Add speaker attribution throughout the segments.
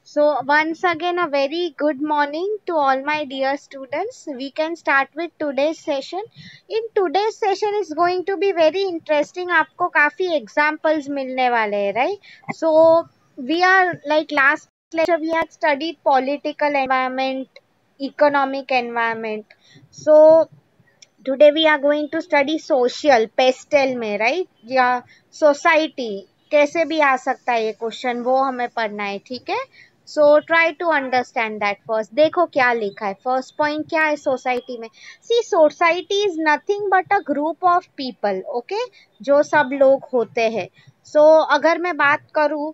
Speaker 1: So once again a very good morning to all my dear students. We can start with today's session. In today's session is going to be very interesting. आपको काफी examples मिलने वाले हैं, right? So we are like last lecture we had studied political environment, economic environment. So today we are going to study social pestel में, right? या society कैसे भी आ सकता है ये क्वेश्चन, वो हमें पढ़ना है, ठीक है? So try to understand that first. देखो क्या लिखा है. फर्स्ट पॉइंट क्या है सोसाइटी में. See society is nothing but a group of people. Okay, जो सब लोग होते हैं. सो अगर मैं बात करूँ,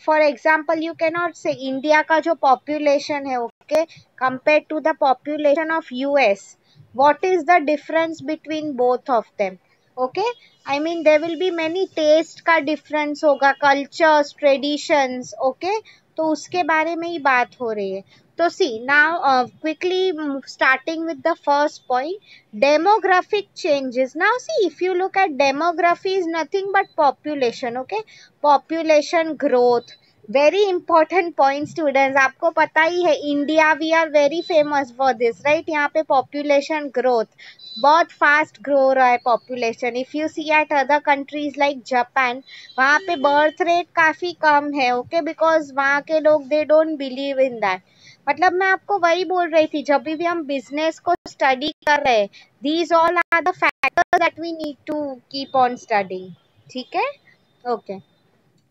Speaker 1: for example you can not say India का जो पॉपुलेशन है, okay, compare to the population of US, what is the difference between both of them. Okay, I mean there will be many taste का difference होगा, cultures, traditions. Okay, तो उसके बारे में ही बात हो रही है. तो see now quickly starting with the first point, demographic changes. Now see, if you look at demography is nothing but population. Okay, population growth, very important point students. आपको पता ही है India we are very famous for this, right? यहाँ पे population growth बहुत fast grow रहा है population. If you see at other countries like Japan, वहाँ पे बर्थ रेट काफी कम है. ओके, बिकॉज वहाँ के लोग they don't believe in that. मतलब मैं आपको वही बोल रही थी, जब भी हम बिजनेस को स्टडी कर रहे हैं, these all are the factors that we need to keep on studying. ठीक है, ओके.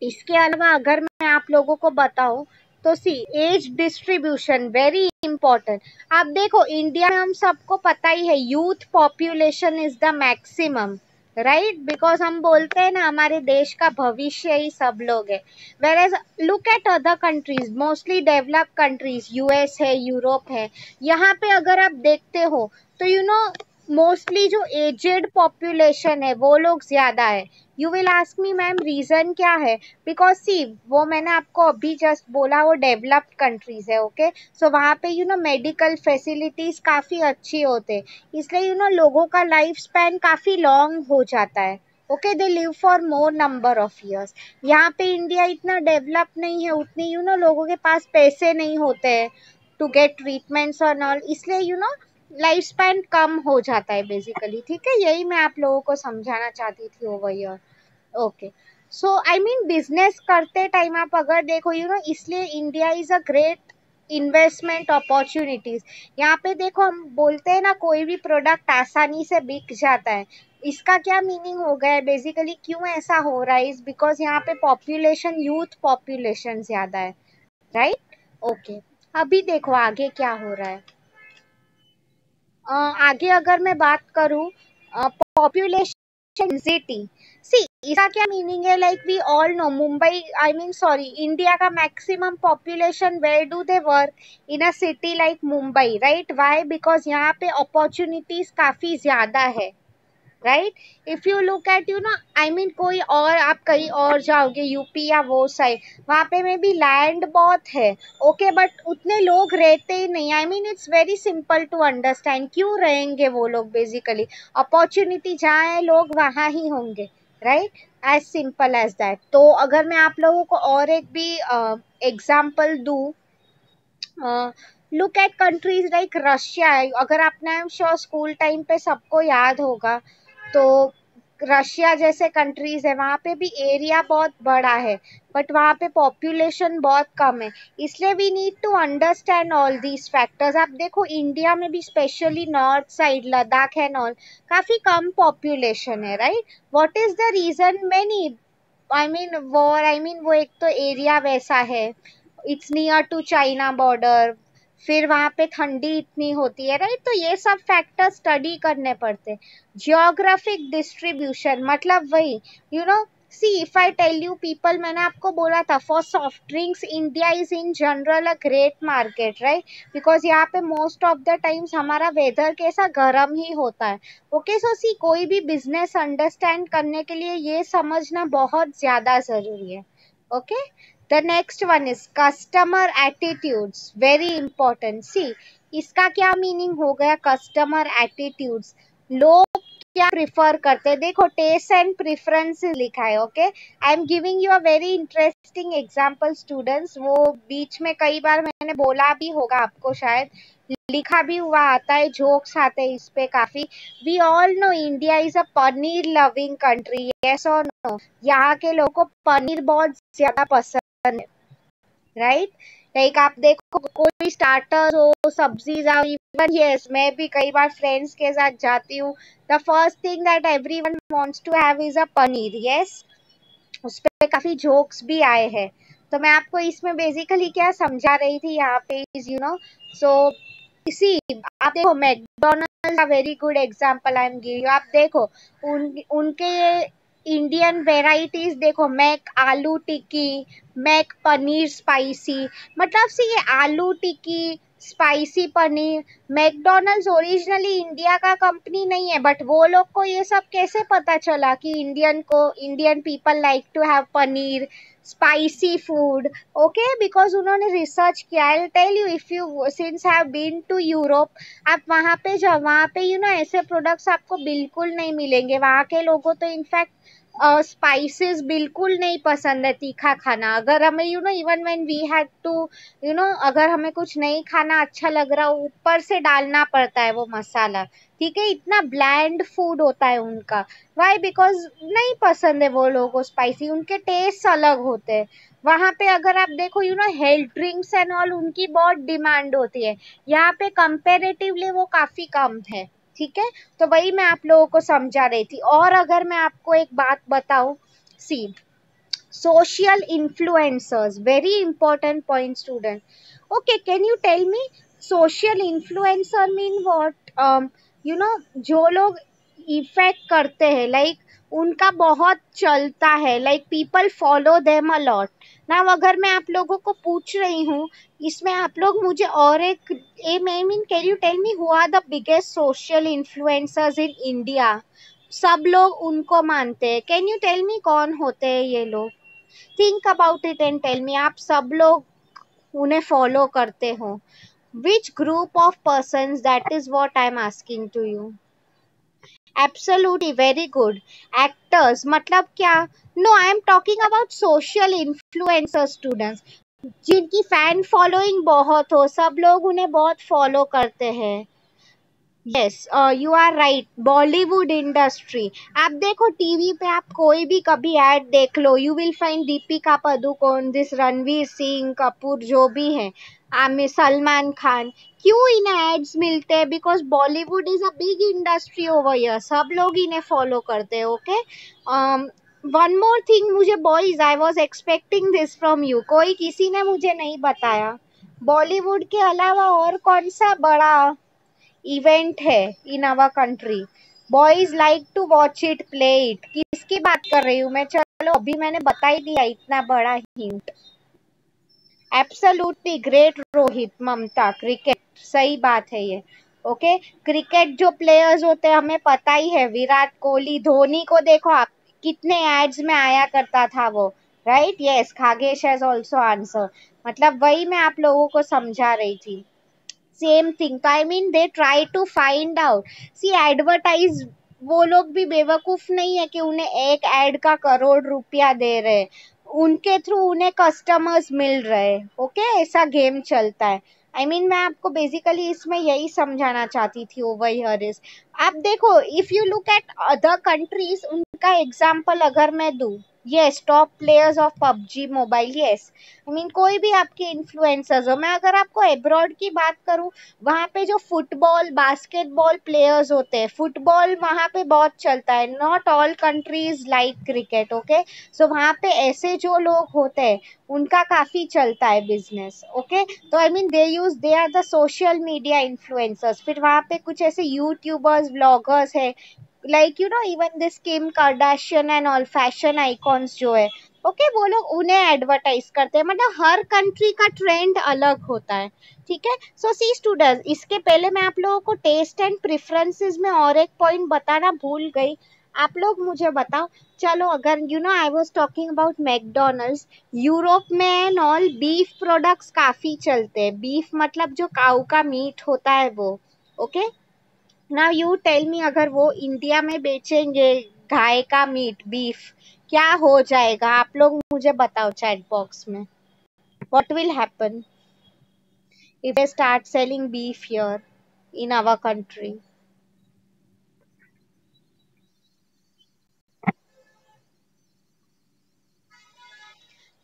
Speaker 1: इसके अलावा अगर मैं आप लोगों को बताऊं तो सी एज डिस्ट्रीब्यूशन वेरी इंपॉर्टेंट. आप देखो इंडिया में हम सबको पता ही है youth population is the maximum, right? Because हम बोलते हैं ना हमारे देश का भविष्य ही सब लोग है. Whereas look at other countries, mostly developed countries, US है, यूरोप है, यहाँ पे अगर आप देखते हो तो यू नो मोस्टली जो एजेड पॉपुलेशन है वो लोग ज्यादा है. You will ask me ma'am reason क्या है? बिकॉज सी वो मैंने आपको अभी जस्ट बोला वो डेवलप्ड कंट्रीज है. ओके, सो वहाँ पे यू नो मेडिकल फैसिलिटीज काफी अच्छी होते, इसलिए यू नो लोगों का लाइफ स्पैन काफी लॉन्ग हो जाता है. Okay, they live for more number of years. यहाँ पे इंडिया इतना डेवलप नहीं है, उतनी यू नो लोगों के पास पैसे नहीं होते हैं टू गेट ट्रीटमेंट्स और ऑल, इसलिए यू नो लाइफ स्पैन कम हो जाता है बेसिकली. ठीक है, यही मैं आप लोगों को समझाना चाहती थी over here. Okay, so I mean business करते टाइम आप अगर देखो यू नो, इसलिए India is a great investment opportunities. यहाँ पे देखो हम बोलते हैं ना कोई भी प्रोडक्ट आसानी से बिक जाता है, इसका क्या मीनिंग हो गया है बेसिकली, क्यों ऐसा हो रहा है? इज बिकॉज यहाँ पे पॉपुलेशन, यूथ पॉपुलेशन ज्यादा है, राइट? ओके, अभी देखो आगे क्या हो रहा है. आगे अगर मैं बात करूं, पॉपुलेशन डेंसिटी. सी इसका क्या मीनिंग है? Like we all know Mumbai, I mean sorry, India का maximum population where do they work? In a city like Mumbai, right? Why? Because यहाँ पे अपॉर्चुनिटीज काफी ज्यादा है, right? If you look at you know, I mean कोई और आप कहीं और जाओगे यूपी या वो साइड, वहाँ पे में भी लैंड बहुत है, ओके, बट उतने लोग रहते ही नहीं. I mean it's very simple to understand, क्यों रहेंगे वो लोग? बेसिकली अपॉर्चुनिटी जहाँ है लोग वहाँ ही होंगे, right? As simple as that. तो अगर मैं आप लोगों को और एक भी एग्जाम्पल दूँ, look at countries like Russia. अगर आपने, I am sure school time पे सबको याद होगा, तो रशिया जैसे कंट्रीज है, वहाँ पे भी एरिया बहुत बड़ा है बट वहाँ पे पॉपुलेशन बहुत कम है. इसलिए we need to understand all these factors. आप देखो इंडिया में भी specially north side Ladakh and all काफी कम पॉपुलेशन है, right? What is the reason? Many, I mean war, I mean वो एक तो एरिया वैसा है, it's near to China border, फिर वहां पे ठंडी इतनी होती है, राइट? तो ये सब फैक्टर स्टडी करने पड़ते. जियोग्राफिक डिस्ट्रीब्यूशन मतलब वही, you know, see if I tell you people, मैंने आपको बोला था for soft drinks India is in general a great market, right? Because यहाँ पे मोस्ट ऑफ द टाइम्स हमारा वेदर कैसा गर्म ही होता है. ओके, सो सी कोई भी बिजनेस अंडरस्टैंड करने के लिए ये समझना बहुत ज्यादा जरूरी है. Okay, the next one is customer attitudes, very important. See इसका क्या मीनिंग हो गया? कस्टमर एटीट्यूड्स, लोग क्या प्रिफर करते हैं। देखो टेस्ट एंड प्रिफरेंसेस लिखा है। Okay, I am giving you a very interesting example students. वो बीच में कई बार मैंने बोला भी होगा आपको, शायद लिखा भी हुआ आता है, जोक्स आते हैं इस पे काफी। We all know India is a paneer loving country, yes और नो। यहाँ के लोगों को पनीर बहुत ज्यादा पसंद है, राइट। लाइक आप देखो कोई स्टार्टर हो, सब्जीज हो, इवन यस मैं भी कई बार फ्रेंड्स के साथ जाती हूँ, the first thing that everyone wants to have is a paneer, yes. उस पे काफी जोक्स भी आए हैं। तो मैं आपको इसमें बेसिकली क्या समझा रही थी यहाँ पे इज सो इसी आप देखो मैकडोनल्ड का very good example I am giving you. आप देखो उनके इंडियन वेराइटीज देखो, मैक आलू टिक्की, मैक पनीर स्पाइसी। मतलब से ये aloo tikki, spicy paneer, McDonald's originally India का कंपनी नहीं है, बट वो लोग को ये सब कैसे पता चला कि Indian people like to have paneer, spicy food. Okay, because उन्होंने रिसर्च किया। I tell you, if you since have been to Europe, आप वहाँ पे जाओ, वहाँ पे ऐसे प्रोडक्ट्स आपको बिल्कुल नहीं मिलेंगे। वहाँ के लोगों तो इनफैक्ट स्पाइसेस बिल्कुल नहीं पसंद है, तीखा खाना। अगर हमें even when we had to अगर हमें कुछ नहीं खाना अच्छा लग रहा, ऊपर से डालना पड़ता है वो मसाला, ठीक है। इतना ब्लैंड फूड होता है उनका। वाई? बिकॉज नहीं पसंद है वो लोगों को स्पाइसी, उनके टेस्ट अलग होते हैं। वहां पे अगर आप देखो हेल्थ ड्रिंक्स एंड ऑल, उनकी बहुत डिमांड होती है। यहाँ पे कंपेरेटिवली वो काफी कम है, ठीक है। तो वही मैं आप लोगों को समझा रही थी। और अगर मैं आपको एक बात बताऊं, सी social influencers, very important point student. Okay, can you tell me social influencer mean what? जो लोग इफेक्ट करते हैं, लाइक उनका बहुत चलता है, like people follow them a lot. ना अगर मैं आप लोगों को पूछ रही हूँ इसमें, आप लोग मुझे और एक mean can you tell me who are the biggest social influencers in India? सब लोग उनको मानते हैं। कैन यू टेल मी कौन होते हैं ये लोग? Think about it and tell me. आप सब लोग उन्हें फॉलो करते हो, which group of persons? That is what I am asking to you. Absolutely, very good. Actors मतलब क्या? No, I am talking about social influencer students, जिनकी fan following बहुत हो, सब लोग उन्हें बहुत फॉलो करते हैं। Yes, you are right. Bollywood industry, आप देखो टीवी पे, आप कोई भी कभी एड देख लो, you will find Deepika Padukone, this Ranveer Singh Kapoor, जो भी है, आमिर, सलमान खान। क्यों इन्हें एड्स मिलते हैं? Because Bollywood is a big industry over here, सब लोग इन्हें फॉलो करते हैं। ओके, वन मोर थिंग, मुझे boys, I was expecting this from you, कोई किसी ने मुझे नहीं बताया, बॉलीवुड के अलावा और कौन सा बड़ा इवेंट है in our country? Boys like to watch it, play it. किसकी बात कर रही हूँ मैं? चलो अभी मैंने बता ही दिया इतना बड़ा हिंट। एब्सोल्युटली ग्रेट रोहित, ममता, क्रिकेट, सही बात है ये। ओके, क्रिकेट जो प्लेयर्स होते हैं हमें पता ही है, विराट कोहली, धोनी को देखो आप, कितने एड्स में आया करता था वो, right. Yes, Khagesh has also answer. मतलब वही मैं आप लोगों को समझा रही थी, सेम थिंग। तो I mean they try to find out, see advertise. वो लोग भी बेवकूफ नहीं है कि उन्हें एक एड का करोड़ रुपया दे रहे, उनके थ्रू उन्हें कस्टमर्स मिल रहे। ओके, ऐसा गेम चलता है। आई मीन मैं आपको बेसिकली इसमें यही समझाना चाहती थी ओवर हियर इज। आप देखो, if you look at other countries, उनका एग्जांपल अगर मैं दूं, yes, top players of PUBG mobile, yes, I mean कोई भी आपके इन्फ्लुएंसर्स हो। मैं अगर आपको अब्रॉड की बात करूं, वहां पे जो फुटबॉल, बास्केटबॉल प्लेयर्स होते हैं, फुटबॉल वहां पे बहुत चलता है। Not all countries like cricket, okay. So वहां पे ऐसे जो लोग होते हैं उनका काफी चलता है बिजनेस। ओके, तो I mean they are the social media influencers. फिर वहां पे कुछ ऐसे यूट्यूबर्स, ब्लॉगर्स है, like even this Kim Kardashian and all, fashion icons जो है, ओके, वो लोग उन्हें एडवर्टाइज करते हैं। मतलब हर कंट्री का ट्रेंड अलग होता है, ठीक है। सो सी स्टूडेंट्स, इसके पहले मैं आप लोगों को टेस्ट एंड प्रेफरेंसेस में और एक पॉइंट बताना भूल गई। आप लोग मुझे बताओ, चलो अगर I was talking about McDonald's, Europe में एंड ऑल बीफ प्रोडक्ट्स काफी चलते हैं। बीफ मतलब जो काऊ का मीट होता है वो, okay. Now you tell me, अगर वो इंडिया में बेचेंगे गाय का मीट, बीफ, क्या हो जाएगा? आप लोग मुझे बताओ चैट बॉक्स में, what will happen if they start selling beef here in our country?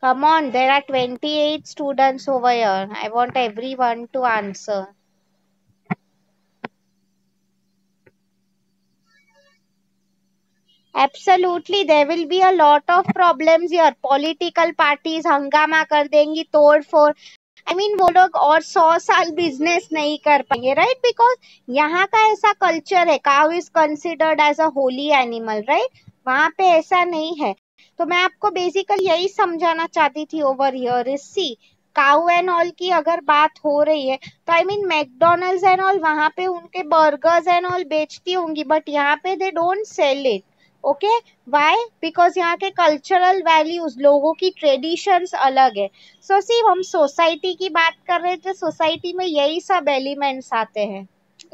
Speaker 1: Come on, there are 28 students over here. I want everyone to answer. Absolutely, there will be a lot of problems here. Political parties हंगामा कर देंगी, तोड़ फोड़। I mean, वो लोग और 100 साल business नहीं कर पाएंगे, राइट? बिकॉज यहाँ का ऐसा कल्चर है, cow is considered as a holy animal, right? वहां पे ऐसा नहीं है। तो मैं आपको बेसिकली यही समझाना चाहती थी over here is, see, cow and all की अगर बात हो रही है तो I mean McDonald's and all वहां पे उनके बर्गर्स एंड ऑल बेचती होंगी, बट यहाँ पे they don't sell it. Okay, why? Because यहाँ के कल्चरल वैल्यूज, लोगों की ट्रेडिशंस अलग है। सो सी, हम सोसाइटी की बात कर रहे थे, सोसाइटी में यही सब एलिमेंट्स आते हैं।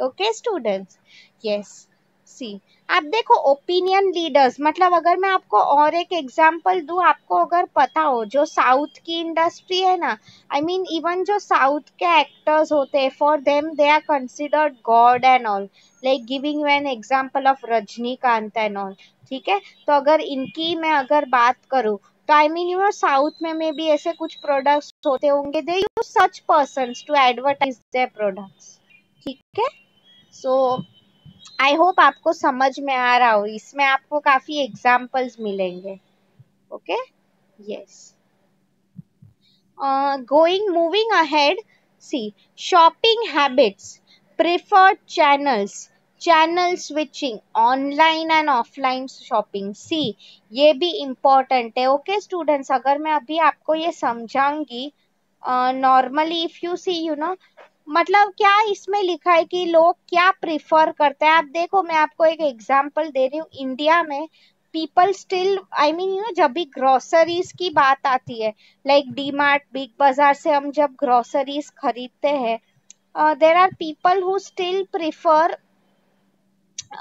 Speaker 1: Okay students, yes. सी, आप देखो ओपिनियन लीडर्स, मतलब अगर मैं आपको और एक एग्जांपल दूं, आपको अगर पता हो जो साउथ की इंडस्ट्री है ना, आई मीन इवन जो साउथ के एक्टर्स होते हैं, for them they are considered god and all, like giving you an example of Rajinikanth and all. ठीक है, तो अगर इनकी मैं अगर बात करूं तो I mean you know south में भी ऐसे कुछ प्रोडक्ट्स होते होंगे, they use such persons to advertise their products. ठीक है, सो आई होप आपको समझ में आ रहा हो, इसमें आपको काफी एग्जाम्पल्स मिलेंगे। Okay, yes. Moving ahead, see, shopping habits, preferred channels, channel switching, online and offline shopping. See, ये भी important है। ओके स्टूडेंट्स, अगर मैं अभी आपको ये समझाऊंगी, normally if you see, you know, मतलब क्या इसमें लिखा है कि लोग क्या प्रिफर करते हैं। आप देखो, मैं आपको एक एग्जांपल दे रही हूँ। इंडिया में people still, I mean you no, जब भी ग्रोसरीज की बात आती है, लाइक डी मार्ट, बिग बाजार से हम जब ग्रोसरीज खरीदते हैं, there are people who still prefer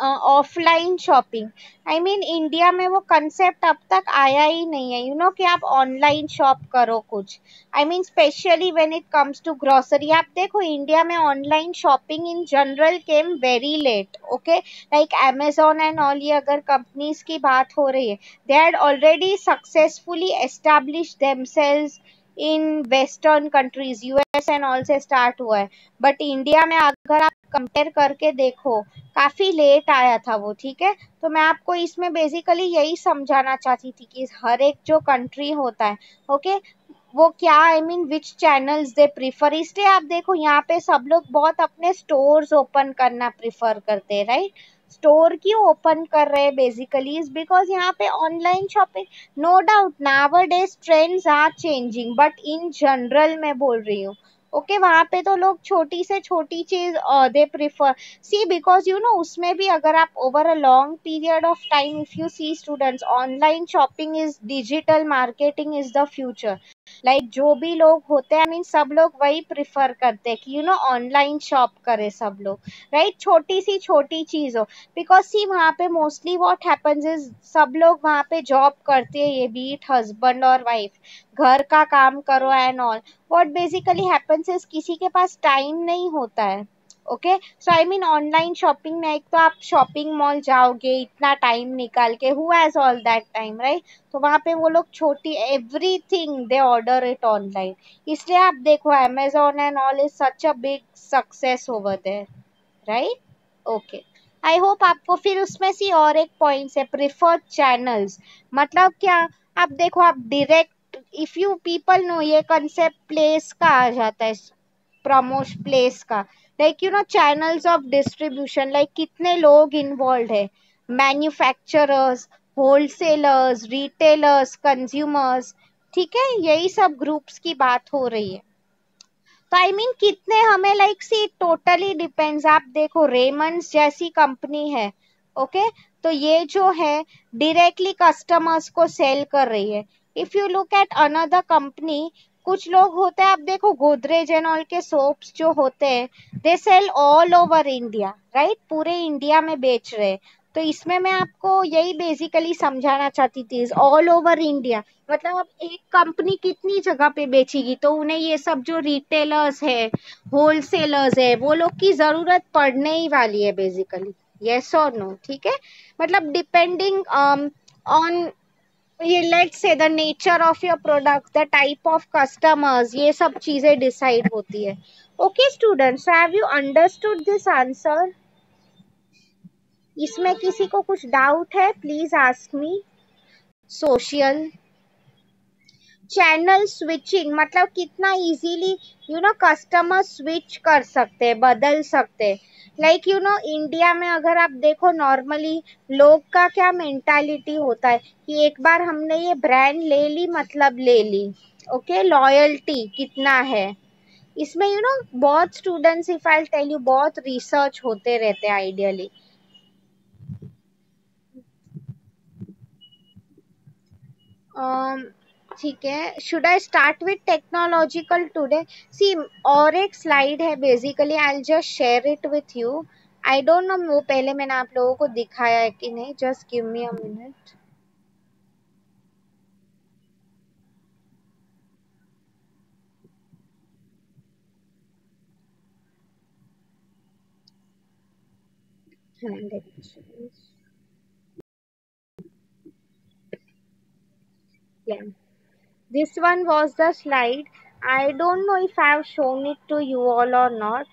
Speaker 1: offline shopping. I mean India में वो कंसेप्ट अब तक आया ही नहीं है, यू नो, कि आप ऑनलाइन शॉप करो कुछ। I mean specially when it comes to grocery, आप देखो इंडिया में online shopping in general came very late. Okay, like Amazon and all, ये अगर कंपनीज की बात हो रही है, they had already successfully establish themselves in western countries, US and all से स्टार्ट हुआ है। बट इंडिया में अगर आप कंपेयर करके देखो, काफी लेट आया था वो। ठीक है, तो मैं आपको इसमें बेसिकली यही समझाना चाहती थी कि हर एक जो कंट्री होता है, ओके, वो क्या, I mean which channels they prefer. इसलिए आप देखो यहाँ पे सब लोग बहुत अपने स्टोर्स ओपन करना प्रीफर करते हैं, राइट? स्टोर क्यों ओपन कर रहे हैं बेसिकली, इज बिकॉज यहाँ पे online shopping, no doubt nowadays trends are changing, but in general मैं बोल रही हूँ। ओके, वहां पे तो लोग छोटी से छोटी चीज they prefer, see, because you know उसमें भी अगर आप over a long period of time, if you see students, online shopping is, digital marketing is the future. Like जो भी लोग होते हैं, आई मीन सब लोग वही प्रिफर करते हैं कि यू नो ऑनलाइन शॉप करे सब लोग, राइट? छोटी सी छोटी चीज हो, बिकॉज सी वहाँ पे मोस्टली व्हाट हैपेंस इज, सब लोग वहाँ पे जॉब करते हैं, ये बीट हस्बैंड और वाइफ, घर का काम करो and all. What basically happens is, किसी के पास टाइम नहीं होता है। Okay, so I mean online shopping में एक तो आप शॉपिंग मॉल जाओगे इतना टाइम निकाल के, who has all that time, right? तो वहां पे वो लोग छोटी everything they order it online. इसलिए आप देखो Amazon and all is such a big success over there, right? Okay, I hope आपको फिर उसमें से और एक पॉइंट है, प्रिफर्ड चैनल्स, मतलब क्या? आप देखो, आप direct, if you people know, ये कंसेप्ट प्लेस का आ जाता है, प्रमोश प्लेस का, like you know channels of distribution, like कितने लोग इन्वॉल्व है, मैन्युफैक्चरर्स, होलसेलर्स, रिटेलर्स, कंज्यूमर्स। ठीक है, यही सब ग्रुप्स की बात हो रही है। तो आई मीन कितने हमें, लाइक सी, टोटली डिपेंड्स। आप देखो रेमंड्स जैसी कंपनी है, ओके, तो ये जो है डायरेक्टली कस्टमर्स को सेल कर रही है। If you look at another company, कुछ लोग होते हैं, आप देखो गोदरेज एंड ऑल के सोप्स जो होते हैं, they sell all over India, right, पूरे इंडिया में बेच रहे हैं। तो इसमें मैं आपको यही बेसिकली समझाना चाहती थी, ऑल ओवर इंडिया मतलब अब एक कंपनी कितनी जगह पे बेचेगी, तो उन्हें ये सब जो रिटेलर्स है, होलसेलर्स है, वो लोग की जरूरत पड़ने ही वाली है बेसिकली। यस और नो? ठीक है, मतलब डिपेंडिंग ऑन ये let's say the nature of your product, the type of customers, ये सब चीजें डिसाइड होती है। Okay students, have you understood this answer? इसमें किसी को कुछ डाउट है, please ask me. Social channel switching मतलब कितना इजीली कस्टमर स्विच कर सकते हैं, बदल सकते हैं। लाइक इंडिया में अगर आप देखो नॉर्मली लोग का क्या मेंटालिटी होता है कि एक बार हमने ये ब्रांड ले ली मतलब ले ली। ओके, लॉयल्टी कितना है इसमें, बहुत students, if I tell you, बहुत रिसर्च होते रहते हैं आइडियली। ठीक है, should I start with technological today? See, और एक स्लाइड है basically, I will just share it with you. I don't know वो पहले मैंने आप लोगों को दिखाया है कि नहीं, just give me a minute. Yeah, this one was the slide. I don't know if I have shown it to you all or not.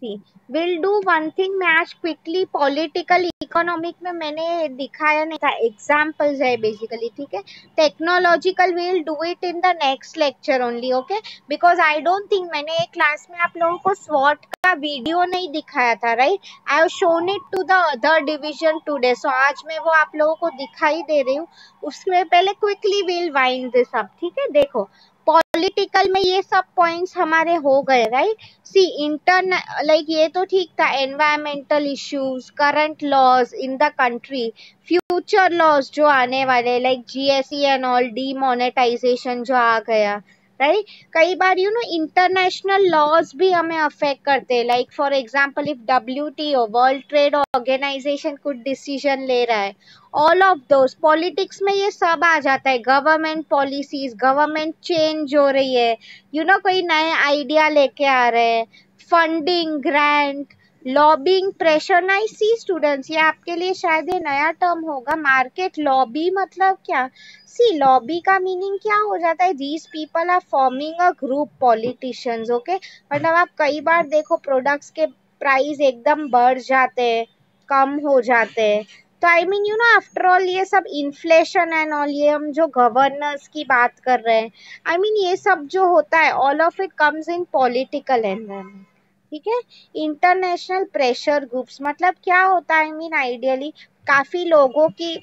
Speaker 1: See, we'll do one thing, मैं आज क्विकली पॉलिटिकल इकोनॉमिक में मैंने दिखाया नहीं था, examples है basically. ठीक है, technological will do it in the next lecture only. Okay, because I don't think मैंने एक क्लास में आप लोगों को स्वॉट का वीडियो नहीं दिखाया था, right? I have shown it to the other division today, so आज मैं वो आप लोगों को दिखाई दे रही हूँ। उसमें पहले quickly will wind this up. ठीक है, देखो पॉलिटिकल में ये सब पॉइंट्स हमारे हो गए, राइट? सी इंटरन लाइक ये तो ठीक था, environmental issues, current laws in the country, future laws जो आने वाले like GST and all, demonetization जो आ गया, राइट? कई बार इंटरनेशनल लॉज भी हमें अफेक्ट करते हैं, like for example if WTO, world trade organization कुछ डिसीजन ले रहा है, ऑल ऑफ दोस पॉलिटिक्स में ये सब आ जाता है। गवर्नमेंट पॉलिसीज, गवर्नमेंट चेंज हो रही है, कोई नए आइडिया लेके आ रहे हैं, funding, grant, lobbying, pressure. Nice, see students, ये आपके लिए शायद ये नया टर्म होगा, मार्केट लॉबी मतलब क्या? सी, लॉबी का मीनिंग क्या हो जाता है, these people are forming a group politicians. Okay, मतलब आप कई बार देखो प्रोडक्ट्स के प्राइस एकदम बढ़ जाते हैं, कम हो जाते हैं, तो आई मीन आफ्टर ऑल ये सब इन्फ्लेशन एंड ऑल, ये हम जो गवर्नर्स की बात कर रहे हैं, आई मीन ये सब जो होता है, all of it comes in political environment. ठीक है, इंटरनेशनल प्रेशर ग्रुप्स मतलब क्या होता है, आई मीन आइडियली काफी लोगों की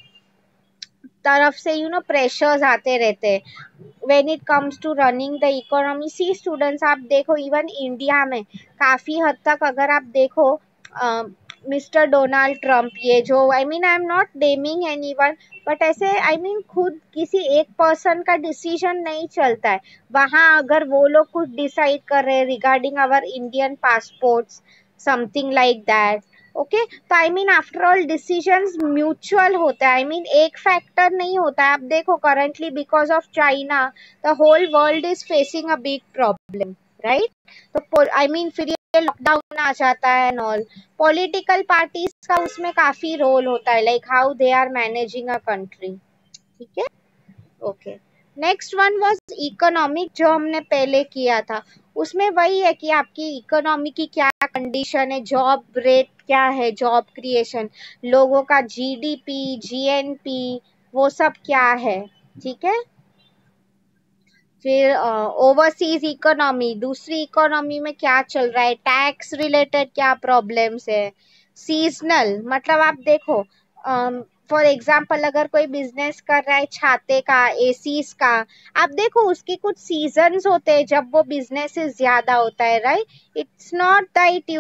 Speaker 1: तरफ से प्रेशर्स आते रहते हैं when it comes to running the economy. See students, आप देखो इवन इंडिया में काफी हद तक अगर आप देखो मिस्टर डोनाल्ड ट्रम्प, ये जो I mean I am not naming anyone, but ऐसे आई मीन खुद किसी एक पर्सन का डिसीजन नहीं चलता है वहां, अगर वो लोग कुछ डिसाइड कर रहे हैं regarding our Indian passports, something like that. Okay, तो I mean after all decisions mutual होता है, आई मीन एक फैक्टर नहीं होता है। आप देखो currently because of China the whole world is facing a big problem, right? तो आई मीन फिर ये लॉकडाउन आ जाता है एंड ऑल, पॉलिटिकल पार्टीज का उसमें काफी रोल होता है, like how they are managing a country. ठीक है, okay. Next one was economic, जो हमने पहले किया था, उसमें वही है कि आपकी इकोनॉमी की क्या कंडीशन है, जॉब रेट क्या है, जॉब क्रिएशन, लोगों का जीडीपी, जीएनपी, वो सब क्या है। ठीक है, फिर ओवरसीज इकोनॉमी, दूसरी इकोनॉमी में क्या चल रहा है, टैक्स रिलेटेड क्या प्रॉब्लम्स है, सीजनल मतलब आप देखो फॉर एग्जाम्पल अगर कोई बिजनेस कर रहा है छाते का, एसीज का, आप देखो उसकी कुछ सीजन्स होते हैं जब वो बिजनेस ज्यादा होता है, right? It's not that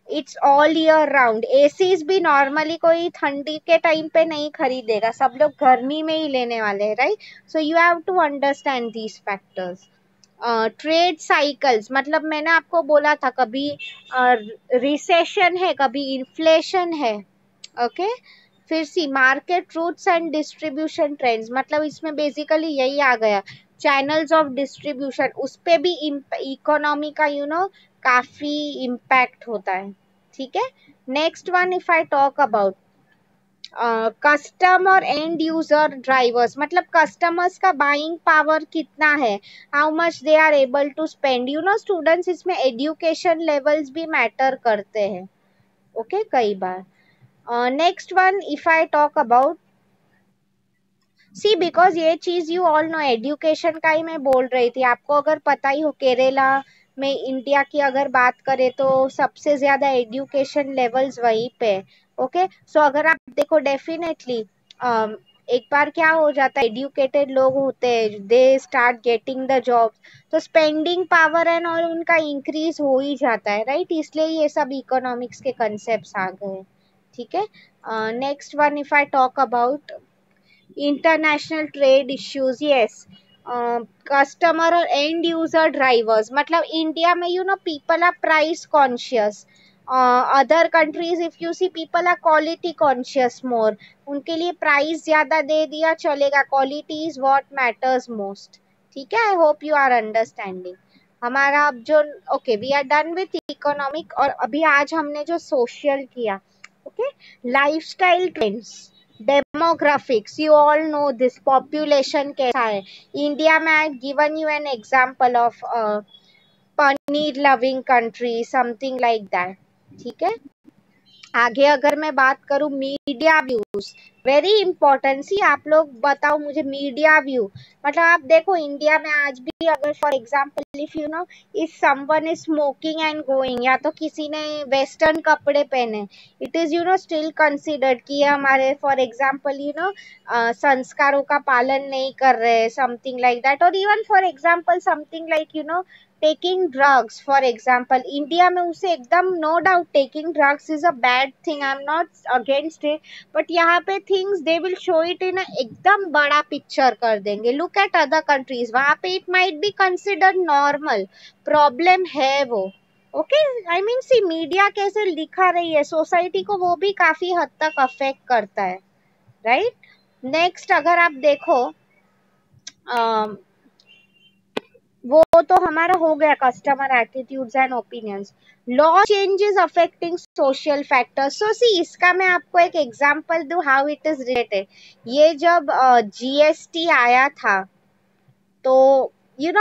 Speaker 1: it's all year round. ACs भी नॉर्मली कोई ठंडी के टाइम पे नहीं खरीदेगा, सब लोग गर्मी में ही लेने वाले हैं, right? So you have to understand these factors. Trade cycles, मतलब मैंने आपको बोला था कभी रिसेशन है, कभी इन्फ्लेशन है। ओके, फिर see market routes and distribution trends, मतलब इसमें बेसिकली यही आ गया, चैनल्स ऑफ डिस्ट्रीब्यूशन, उस पे भी इकोनॉमी का काफी इम्पैक्ट होता है। ठीक है, next one if I talk about customer and user drivers, मतलब कस्टमर्स का बाइंग पावर कितना है, how much they are able to spend. Students, इसमें एजुकेशन लेवल्स भी मैटर करते हैं। ओके, कई बार। Next one if I talk about, see because ये चीज यू ऑल नो, एजुकेशन का ही मैं बोल रही थी आपको, अगर पता ही हो केरला में इंडिया की अगर बात करें तो सबसे ज्यादा एजुकेशन लेवल्स वहीं पे। ओके, सो अगर आप देखो डेफिनेटली एक बार क्या हो जाता है, एजुकेटेड लोग होते हैं, they start getting the job, तो स्पेंडिंग पावर एंड और उनका इंक्रीज हो ही जाता है, राइट। इसलिए ये सब इकोनॉमिक्स के कंसेप्ट आ गए। ठीक है, next one if I talk about international trade issues, yes, customer और एंड यूजर ड्राइवर्स, मतलब इंडिया में people are price conscious, other countries if you see people are quality conscious more, उनके लिए price ज्यादा दे दिया चलेगा, quality is what matters most. ठीक है, I hope you are understanding हमारा अब जो, okay we are done with economic, और अभी आज हमने जो सोशल किया, okay, lifestyle trends, demographics, you all know this, population कैसा है इंडिया में। I given you an example of paneer loving country, something like that. ठीक है, आगे अगर मैं बात करूं मीडिया व्यूज, वेरी इंपॉर्टेंट, सी आप लोग बताओ मुझे मीडिया व्यू, मतलब आप देखो इंडिया में आज भी अगर for example if if someone is smoking and going, या तो किसी ने वेस्टर्न कपड़े पहने, इट इज स्टिल कंसिडर्ड कि ये हमारे फॉर एग्जांपल संस्कारों का पालन नहीं कर रहे, समथिंग लाइक दैट। और even for example something like taking drugs, for example India में उसे एकदम, no doubt taking drugs is a bad thing, I am not against it, but यहाँ पे things they will show it in एकदम बड़ा picture कर देंगे। Look at other countries, वहां पे it might be considered normal, problem है वो। Okay, I mean see media कैसे दिखा रही है सोसाइटी को, वो भी काफी हद तक अफेक्ट करता है, राइट। नेक्स्ट अगर आप देखो, वो तो हमारा हो गया customer attitudes and opinions. Law changes affecting social factors, so see इसका मैं आपको एक एग्जांपल दूं हाउ इट इज रिलेटेड। ये जब जीएसटी आया था तो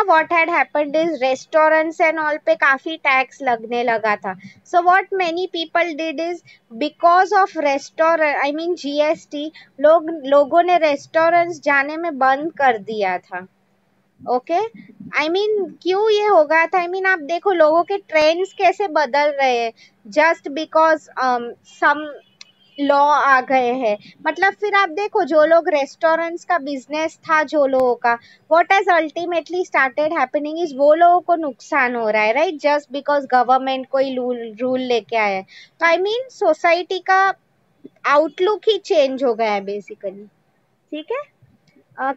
Speaker 1: what had happened is restaurants and all पे काफी टैक्स लगने लगा था। So what many people did is because of restaurant, I mean GST, लोगों ने रेस्टोरेंट्स जाने में बंद कर दिया था। ओके, आई मीन क्यों ये हो गया था, आई मीन आप देखो लोगों के ट्रेंड्स कैसे बदल रहे हैं, जस्ट बिकॉज सम लॉ आ गए हैं। मतलब फिर आप देखो जो लोग रेस्टोरेंट्स का बिजनेस था जो लोगों का, what has ultimately started happening is वो लोगों को नुकसान हो रहा है, राइट, जस्ट बिकॉज गवर्नमेंट कोई रूल लेके आया है। तो आई मीन सोसाइटी का आउटलुक ही चेंज हो गया है बेसिकली। ठीक है,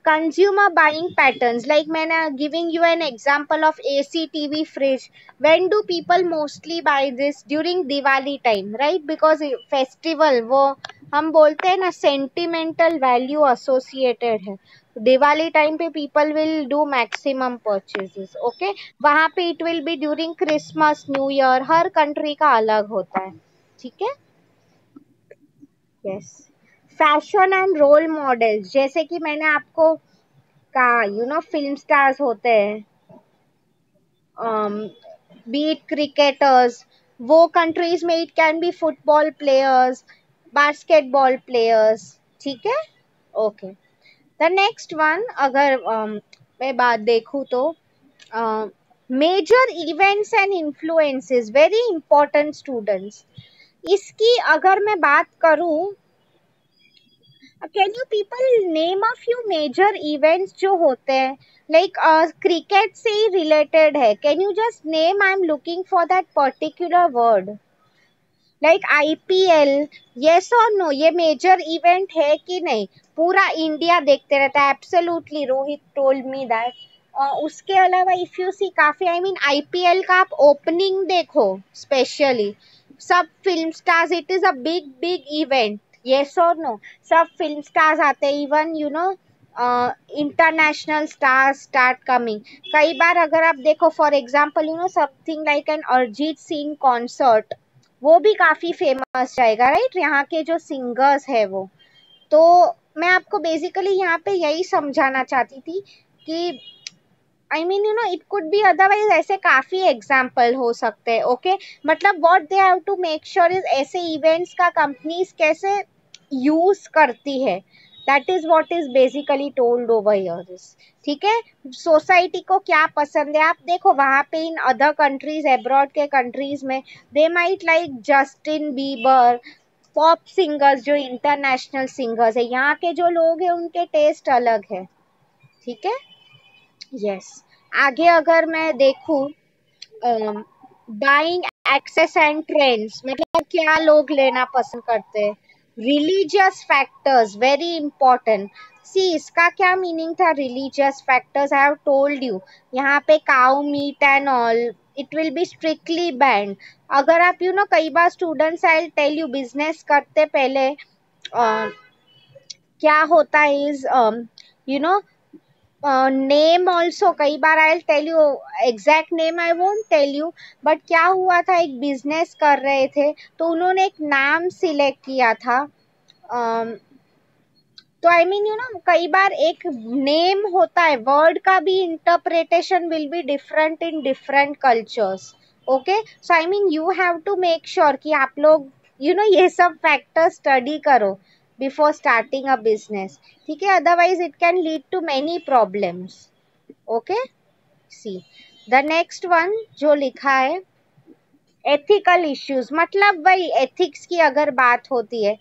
Speaker 1: consumer buying patterns, like मैंने giving you an example of AC, TV, fridge. When do people mostly buy this? During Diwali time, right? Because festival वो हम बोलते हैं ना sentimental value associated है, दिवाली टाइम पे people will do maximum purchases. Okay, वहाँ पे it will be during Christmas, New Year, her country का अलग होता है। ठीक है, yes. Fashion and role models, जैसे कि मैंने आपको कहा फिल्म स्टार्स होते हैं, बीट क्रिकेटर्स, वो कंट्रीज में it can be football players, basketball players. ठीक है, ओके। द नेक्स्ट वन अगर मैं बात देखूं तो major events and influences, very important students. इसकी अगर मैं बात करूं, can you people name a few major events जो होते हैं, लाइक क्रिकेट से ही रिलेटेड है, can you just name, I am looking for that particular word, like IPL, yes और नो, ये मेजर इवेंट है कि नहीं, पूरा इंडिया देखते रहता है, absolutely, Rohit told me that उसके अलावा इफ यू सी काफी आई मीन आईपीएल का आप ओपनिंग देखो स्पेशली, सब film stars, it is a big big event, yes और नो, सब फिल्म स्टार्स आते हैं, even you know international stars start coming. कई बार अगर आप देखो for example you know something like an Arijit Singh concert, वो भी काफी फेमस जाएगा, राइट? यहाँ के जो सिंगर्स है वो, तो मैं आपको बेसिकली यहाँ पे यही समझाना चाहती थी कि I mean you know it could be otherwise, ऐसे काफी एग्जाम्पल हो सकते हैं। ओके मतलब what they have to make sure is ऐसे इवेंट्स का कंपनीज कैसे यूज करती है, that is what is basically told over here. ठीक है, सोसाइटी को क्या पसंद है, आप देखो वहां पे इन अदर कंट्रीज, अब्रॉड के कंट्रीज में, they might like Justin Bieber, pop singers जो इंटरनेशनल सिंगर्स है, यहाँ के जो लोग हैं उनके टेस्ट अलग है। ठीक है, यस। आगे अगर मैं देखूं, बाइंग एक्सेस एंड ट्रेंड्स, मतलब क्या लोग लेना पसंद करते हैं, religious factors very important. See इसका क्या मीनिंग था, religious factors I have told you, यहाँ पे cow meat and all it will be strictly banned. अगर आप यू नो कई बार students I tell you business करते पहले क्या होता है is you know name also, कई बार I tell you exact name I won't tell you, but क्या हुआ था, एक बिजनेस कर रहे थे तो उन्होंने एक नाम सिलेक्ट किया था। तो आई मीन यू नो कई बार एक नेम होता है, वर्ड का भी interpretation will be different in different cultures. Okay so I mean you have to make sure कि आप लोग यू नो ये सब फैक्टर स्टडी करो बिफोर स्टार्टिंग अ बिजनेस। ठीक है, otherwise it can lead to many problems. Okay, see the next one जो लिखा है, एथिकल इश्यूज, मतलब वही एथिक्स की अगर बात होती है,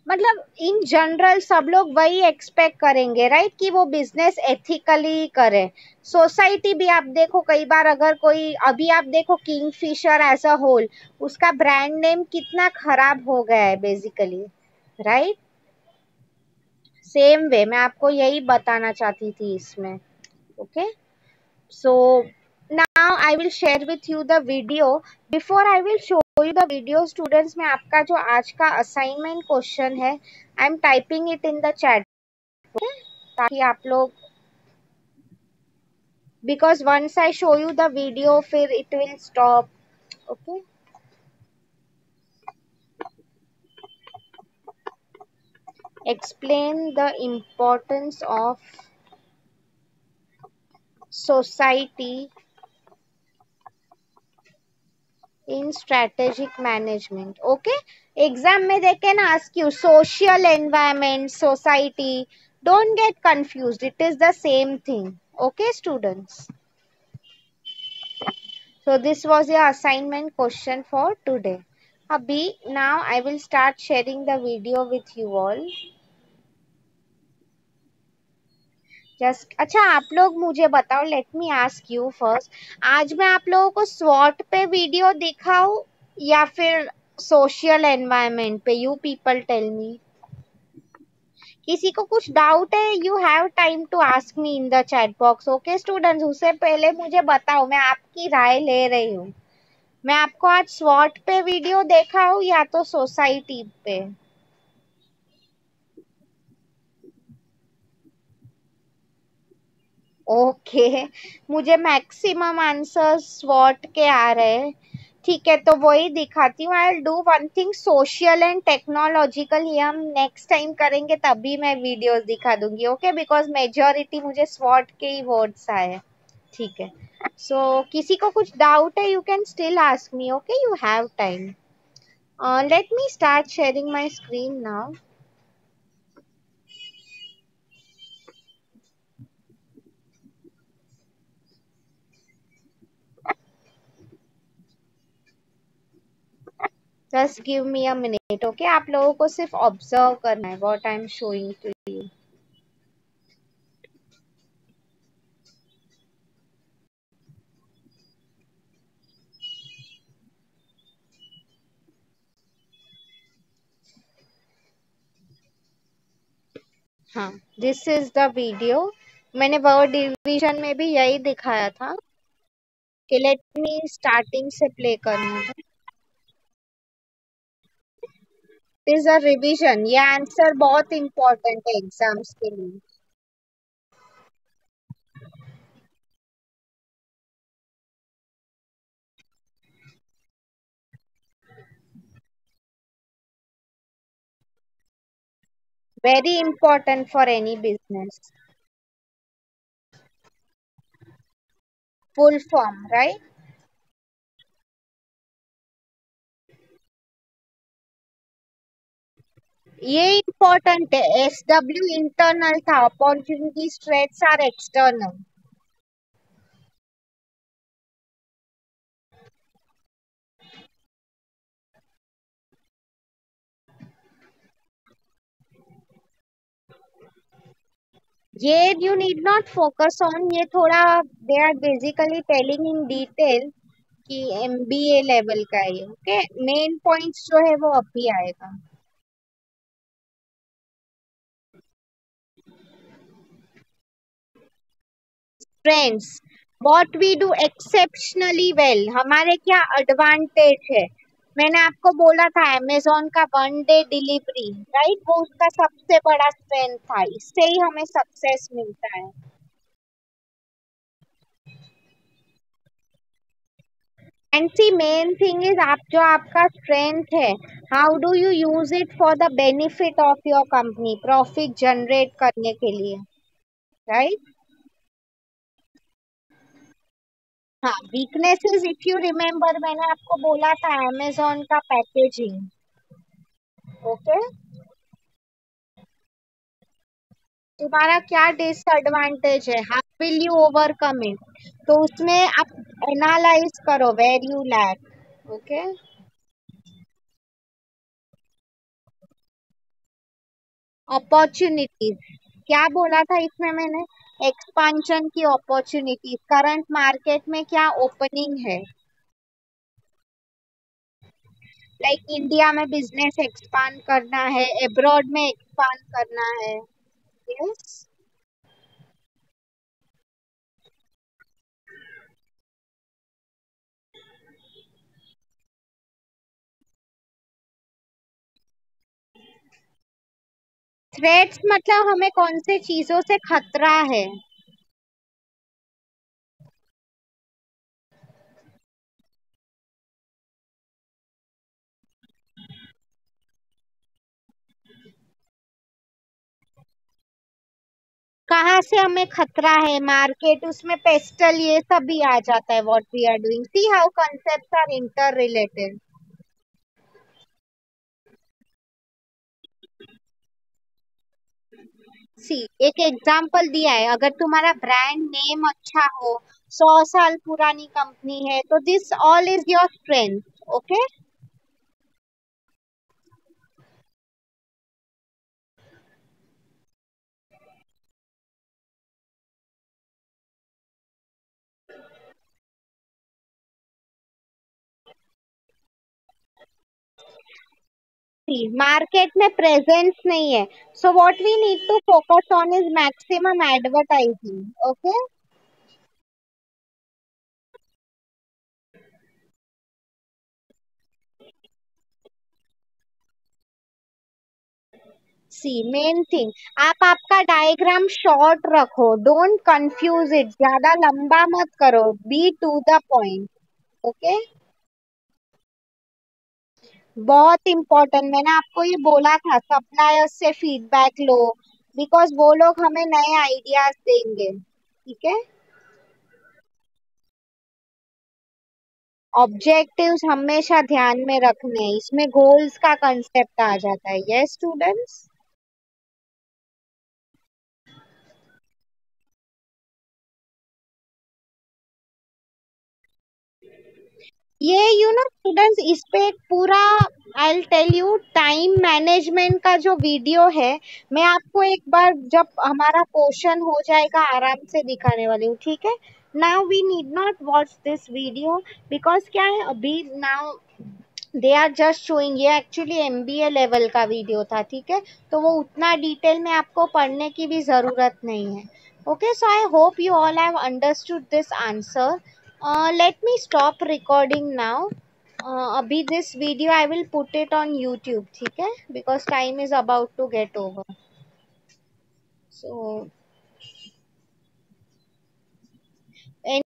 Speaker 1: मतलब इन जनरल सब लोग वही एक्सपेक्ट करेंगे, राइट, कि वो बिजनेस एथिकली करे। सोसाइटी भी आप देखो कई बार, अगर कोई अभी आप देखो किंगफिशर एज अ होल, उसका ब्रांड नेम कितना खराब हो गया है बेसिकली, राइट? सेम वे मैं आपको यही बताना चाहती थी इसमें। Okay so now I will share with you the video. Before I will show you the video students, मैं आपका जो आज का असाइनमेंट क्वेश्चन है I am typing it in the chat, ताकि आप लोग, because once I show you the video फिर it will stop. Okay, explain the importance of society in strategic management. Okay, exam में they can ask you social environment, society, don't get confused, it is the same thing. Okay students, so this was your assignment question for today. Abhi now I will start sharing the video with you all. Just अच्छा आप लोग मुझे बताओ, let me ask you first, आज मैं आप लोगों को स्वॉट पे वीडियो दिखाऊं या फिर सोशल एनवायरनमेंट पे, यू पीपल टेल मी। किसी को कुछ डाउट है, you have time to ask me in the chat box. Okay students, उससे पहले मुझे बताओ, मैं आपकी राय ले रही हूँ, मैं आपको आज स्वॉट पे वीडियो दिखाऊं या तो सोसाइटी पे। ओके मुझे मैक्सिमम आंसर स्वॉट के आ रहे हैं, ठीक है तो वही दिखाती हूँ। I will do one thing, social and technological ये हम नेक्स्ट टाइम करेंगे, तभी मैं वीडियोस दिखा दूंगी। ओके बिकॉज मेजोरिटी मुझे स्वॉट के ही वर्ड्स आए। ठीक है, सो किसी को कुछ डाउट है, you can still ask me. Okay you have time. Let me start sharing my screen now. Just give me a minute. Okay आप लोगों को सिर्फ ऑब्जर्व करना है what I am showing to you. हाँ, दिस इज द वीडियो, मैंने word vision में भी यही दिखाया था कि लेट मी स्टार्टिंग से प्ले करने दो। इज अ रिवीजन, ये आंसर बहुत इंपॉर्टेंट है एग्जाम्स के लिए। Very important for any business. Full form right. ये इम्पोर्टेंट है, SW इंटरनल था, अपॉर्चुनिटी थ्रेट्स आर एक्सटर्नल। ये you need not focus on, ये थोड़ा they are basically telling in detail कि MBA लेवल का है। ओके, मेन पॉइंट्स जो है वो अभी आएगा। Friends, what we do exceptionally well, हमारे क्या एडवांटेज है। मैंने आपको बोला था अमेजोन का 1 डे डिलीवरी, राइट, वो उसका सबसे बड़ा स्ट्रेंथ था, इससे ही हमें सक्सेस मिलता है। And see main thing is, आप जो आपका स्ट्रेंथ है, how do you use it for the benefit of your company, profit generate करने के लिए, राइट। हाँ, वीकनेसेस इफ यू रिमेम्बर, मैंने आपको बोला था अमेजोन का पैकेजिंग। ओके, तुम्हारा क्या डिसएडवांटेज है, how will you overcome it, तो उसमें आप एनालाइज करो where you lack. Okay, opportunities, क्या बोला था इसमें मैंने, एक्सपांशन की अपॉर्चुनिटीज, करंट मार्केट में क्या ओपनिंग है, लाइक इंडिया में बिजनेस एक्सपांड करना है, अब्रॉड में एक्सपांड करना है। यस, थ्रेट्स मतलब हमें कौन से चीजों से खतरा है। कहाँ से हमें खतरा है, मार्केट, उसमें पेस्टल ये सब भी आ जाता है, what we are doing, see how concepts are interrelated. See, एक एग्जांपल दिया है, अगर तुम्हारा ब्रांड नेम अच्छा हो, 100 साल पुरानी कंपनी है, तो this all is your strength. Okay, market में प्रेजेंस नहीं है, so what we need to focus on is maximum advertising. Okay, see main thing, आप आपका डायग्राम शॉर्ट रखो, डोंट कंफ्यूज इट, ज्यादा लंबा मत करो, be to the point. Okay, बहुत इंपॉर्टेंट, मैंने आपको ये बोला था, सप्लायर्स से फीडबैक लो, बिकॉज वो लोग हमें नए आइडियाज देंगे। ठीक है, ऑब्जेक्टिव्स हमेशा ध्यान में रखने हैं, इसमें गोल्स का कंसेप्ट आ जाता है। यस स्टूडेंट्स, ये यू नो स्टूडेंट्स, इस पे एक पूरा, I will tell you, time management का जो वीडियो है, मैं आपको एक बार जब हमारा पोर्शन हो जाएगा आराम से दिखाने वाली हूँ। ठीक है, now we need not watch this video, because क्या है अभी, now they are just showing, ये एक्चुअली MBA लेवल का वीडियो था। ठीक है, तो वो उतना डिटेल में आपको पढ़ने की भी जरूरत नहीं है, Okay, so I hope you all have understood this answer. Let me stop recording now. अभी this video I will put it on YouTube, ठीक है? Because time is about to get over. So